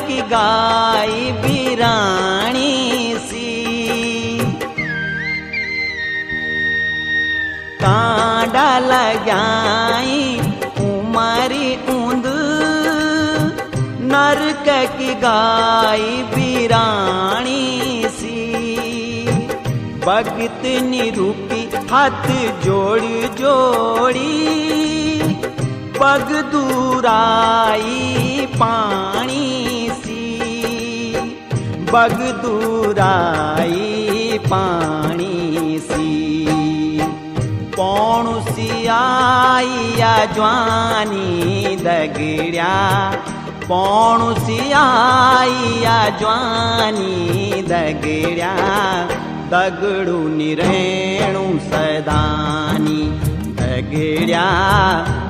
की गाय बिराणी सी। कांडा लगाई उमरी ऊंद नरक की गाय बिराणी सी। भगत निरूपी हाथ जोड़ जोड़ी पग दूराई पानी सी। पग दूराई पानी सी। पौणुसी आईया ज्वानी दगड़िया। पौणुसी आईया ज्वानी दगड़िया। दगड़ू निरेणु सदानी दगड़िया।